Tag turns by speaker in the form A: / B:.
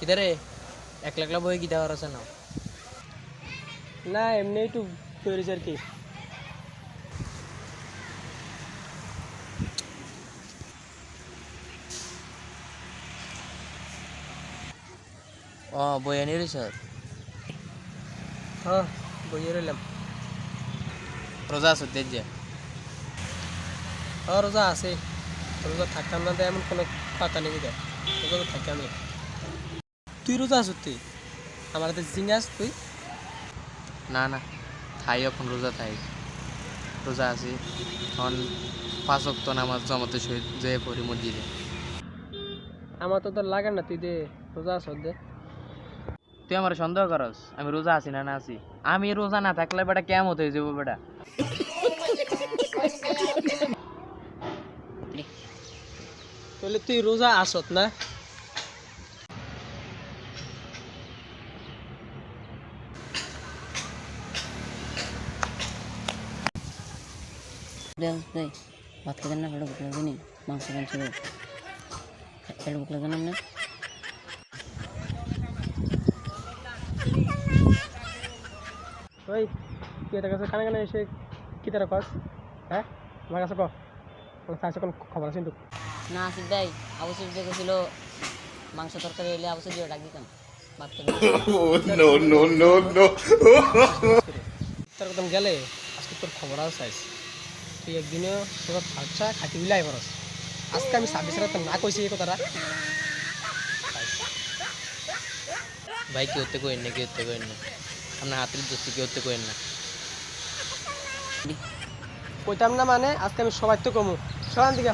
A: কিদারে একলা একলা বই গীতা আছে না?
B: না এমনি একটু তৈরি আর কি।
A: ও বই আনি রইছ?
B: হ্যাঁ বইয়ে রইলাম।
A: রোজা আছো তেজ যে?
B: হ্যাঁ রোজা আছে, রোজা থাকতাম না তো এমন কোনো কথা নেই দেয়, রোজা তো থাকতাম। তুই রোজা আছো? তুই আমার হাতে জিঙ্গাস তুই?
A: না না, থাই এখন রোজা থাই, রোজা আছি এখন। 5 ওয়াক্ত নামাজ জমাতে শহীদ যে পড়ি মসজিদে।
B: আমার তো তোর লাগে না, তুই দে রোজা আছো দে।
A: তুই আমার সন্দেহ করস আমি রোজা আছি না না আছি? আমি রোজা না থাকলে বেটা কেমন হয়ে যাবো বেটা।
B: তাহলে তুই রোজা আসত না?
C: ভাত খেতেন না, পেটে ভুক লাগেনি, মাংস মাংস পেটে ভুক লাগে না আপনার?
B: ওই তুই এটার কাছে কানে কানে এসে কি তারা কস? হ্যাঁ আমার কাছে কর, আমার কাছে কোনো খবর আছে কিন্তু।
C: না আসিফ ভাই, অবশ্যই দেখেছিল মাংস তরকারি এলে অবশ্যই দিয়ে ডাক দিতাম ভাত খেতে।
D: No, no, no, no.
B: তোর একদম গেলে আজকে তোর খবর আছে চাইস, তুই একদিনও তোর খরচা খাটি বিলাই খরচ। আজকে আমি 26 রাতে না কইছি এই কথাটা।
A: ভাই কি হতে কইন না, কি হতে কইন না, আপনার হাতের দোস্তি কি হতে কইন না।
B: কইতাম না মানে আজকে আমি সবাই তো কমু, সবাই দিকে